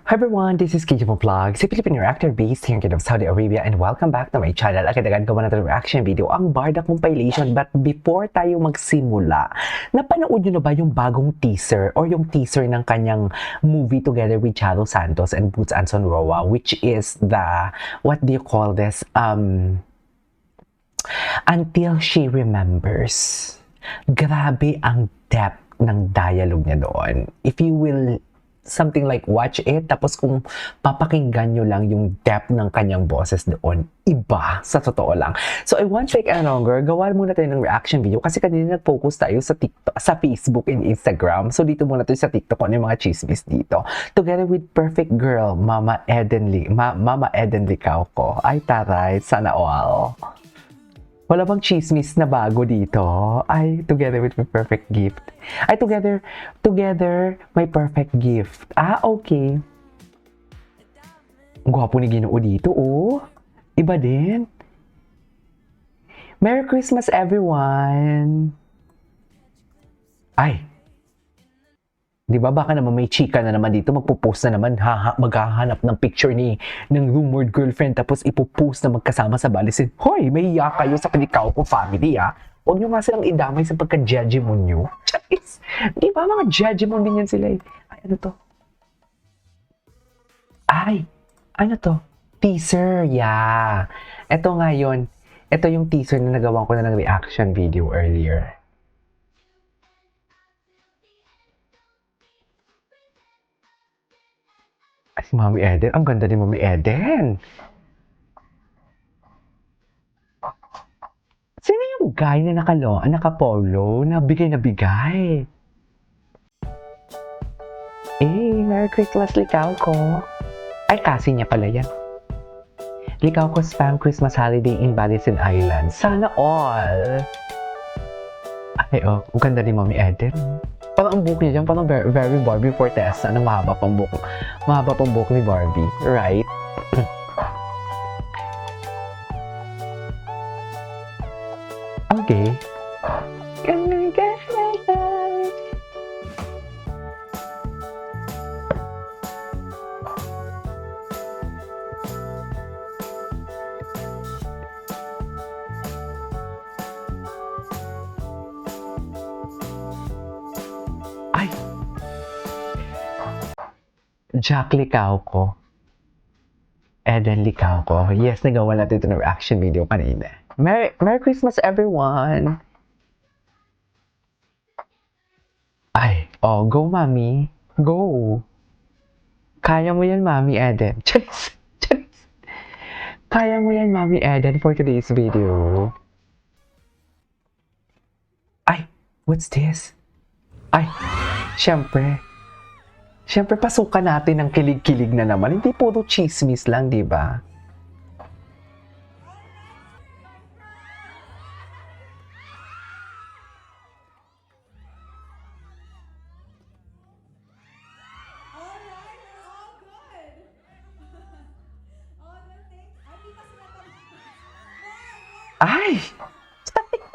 Hi everyone, this is KJ Vlogs, a Filipino reactor based here in Kingdom of Saudi Arabia, and welcome back to my channel. Agad-agad gawa natin reaction video ang Barda compilation. But before tayo magsimula, napanood nyo na ba yung bagong teaser or yung teaser ng kanyang movie together with Chalo Santos and Boots Anson Roa, which is the, what do you call this? Until She Remembers. Grabe ang depth ng dialogue niya doon. If you will something like watch it, tapos kung papakinggan nyo lang yung depth ng kanyang boses doon, iba, sa totoo lang. So I won't take any longer, gawa muna tayo ng reaction video kasi kanina nag-focus tayo sa TikTok, sa Facebook and Instagram. So dito muna tayo sa TikTok kung ano yung mga chismis dito. Together with perfect girl, Mama Eden Licauco. Ay taray, sana all. Wala bang chismis na bago dito? Ay, together with my perfect gift. Ay, together, my perfect gift. Ah, okay. Ang gwapo ni Ginoo dito, oh. Iba din. Merry Christmas, everyone. Ay. Di ba baka naman may chika na naman dito, magpo-post na naman, maghahanap ng picture ng rumored girlfriend tapos ipo-post na magkasama sa balisin. Hoy, may hiya kayo sa Licauco family, ah. Huwag nyo nga silang idamay sa pagka-judgemon nyo. Charis! Di ba mga judgemon din yan sila eh. Ay, ano to? Ay, ano to? Teaser, yeah. Ito nga yun. Ito yung teaser na nagawa ko na ng reaction video earlier. Ay, si Mami Eden. Ang ganda ni Mami Eden. Sino yung guy na naka-polo, na bigay? Eh, Merry Christmas, Licauco. Ay, kasi niya pala yan. Licauco Spam Christmas Holiday in Balisin Island. Sana all. Ay, oh, ang ganda ni Mami Eden. Parang ang buhok niya dyan, parang very Barbie Fortesa. Anong mahaba pang buhok ni Barbie, right? Okay. Ay! Jack Licauco. Eden Licauco. Yes, nagawa natin ito ng reaction video kanina. Merry Christmas, everyone! Ay, oh, go, Mami. Go! Kaya mo yan, Mami Eden. Charis! Kaya mo yan, Mami Eden, for today's video. Ay, what's this? Ay, syempre, pasukan natin ng kilig-kilig na naman. Hindi puro chismis lang, di ba? Ay!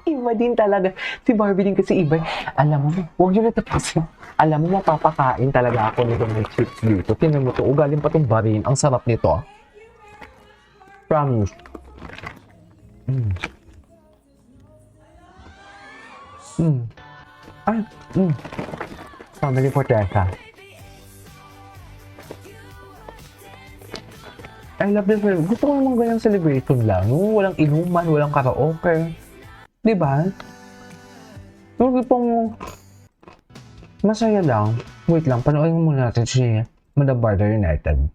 Iba din talaga. Si Barbie din kasi iba. Alam mo, huwag nyo na tapusin. Alam mo, mapapakain talaga ako nito ng chips dito. Tingnan mo to, ugaling pa itong barin. Ang sarap nito. Promise. Ay, Family Fortesa. I love this. Gusto ko naman ganyang celebration lang. Walang inuman, walang karaoke. Diba? Yung pong masaya lang. Wait lang, panoorin muna natin si Barda United.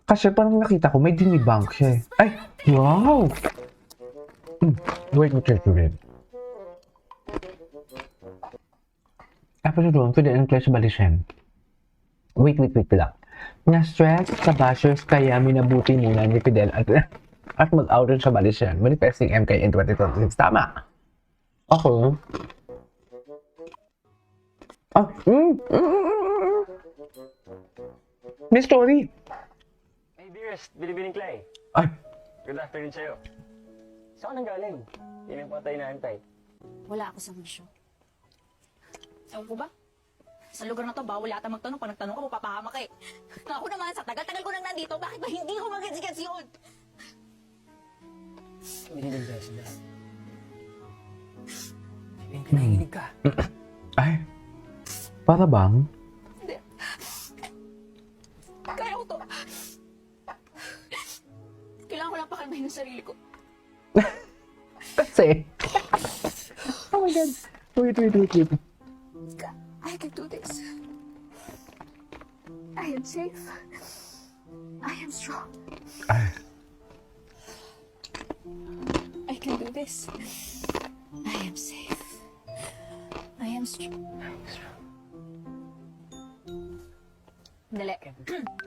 Kasi parang nakita ko, may dinibang siya. Ay! Wow! Wait. Episode 1, Fidel and Clash Balisyan. Wait lang. Na-stress sa bashers kaya minabuti muna ni Fidel at mag-outer sa Balisyan. Manifesting MK in 2026. Tama. Ako. Ah, May story. Hey dearest, Bilibining Clay. Ay, Good afternoon sa'yo. Saan ka nang galing? Hindi mo pa tayo naantay. Wala ako sa wisyo. Ewan ko ba? Sa lugar na to, bawal yata magtanong. Pag nagtanong ka, mapapahama ka bahay. Ako naman, sa tagal-tagal ko nang nandito, bakit ba hindi ko magets-gets yun? Hinihilig tayo sila. Hinihilig ka. Ay, para bang? Hindi. Kaya ko to. Kailangan ko lang pakalmahin ang sarili ko. Kasi, oh my God. Wait. I can do this. I am safe. I am strong. Ay, I can do this. I am safe. I am strong. Dali.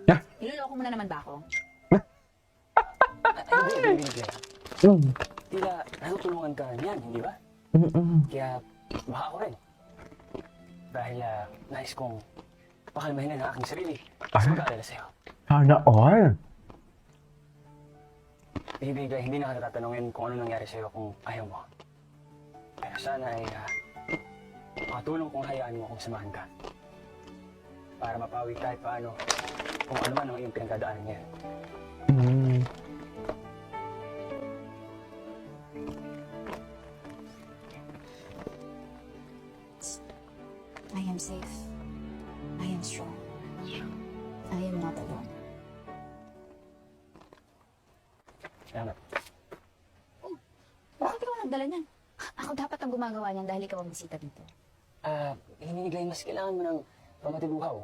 Yeah. Niloloko mo na naman ba ako? Hindi, Claire. Tila natutulungan ka niyan, hindi ba? Kaya baka ako rin. Dahil nais kong pakalmahin na ang aking sarili. Mas mag-aalala sa'yo. Sana all. Hindi na ka tatanungin kung ano nangyari sa'yo kung ayaw mo. Pero sana ay makatulong kung hayaan mo kung samahan ka. Para mapawi kahit paano kung ano man ang iyong pinagdadaanan ngayon. I am safe. I am strong. I am not alone. Salamat. Bakit ikaw nagdala niyan? Ako dapat ang gumagawa niyan dahil ikaw ang bisita dito. Hinihiglay mas kailangan mo ng pamatibuhaw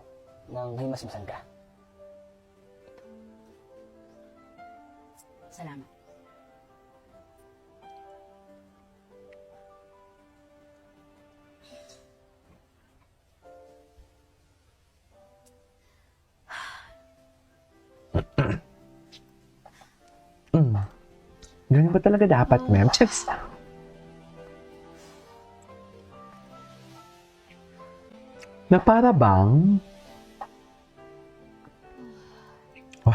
nang himasmasan ka. Salamat. Ganun ba talaga dapat, ma'am? Just... Na para bang... Oh.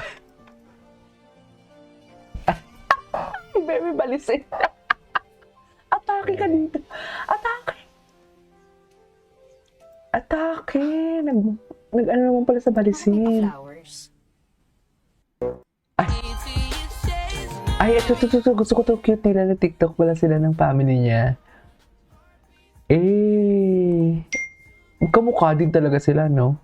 Ay, baby, balisin. Atake ka dito. Atake. Atake. Nag-ano naman pala sa balisin. Flowers. Ay, ito. Gusto ko to cute nila na TikTok pala sila ng family niya. Kamukha din talaga sila, no?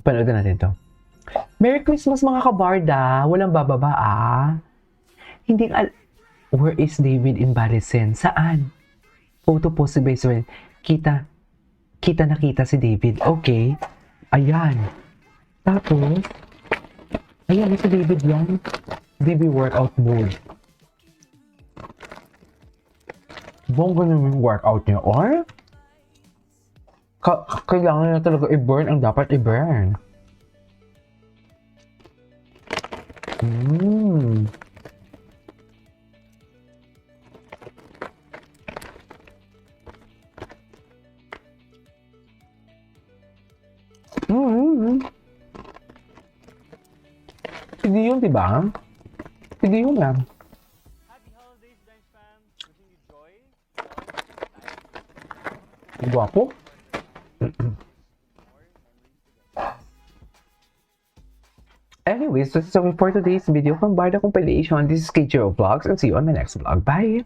Panoodin natin to. Merry Christmas mga kabarda! Walang bababa, ah. Hindi Where is David in Barisen? Saan? Photo post si Basewell. Kita si David. Okay. Ayan. Tapos, ayan, si David yan. David workout mode. Bongga naman yung workout niya. Or, kailangan na talaga i-burn ang dapat i-burn. Sige yun, diba? Sige yun lang. Happy holidays, Dance Fam! Wishing you joy. Guwapo. Anyways, that's it for today's video from Barda Compilation. This is KJO Vlogs and see you on my next vlog. Bye!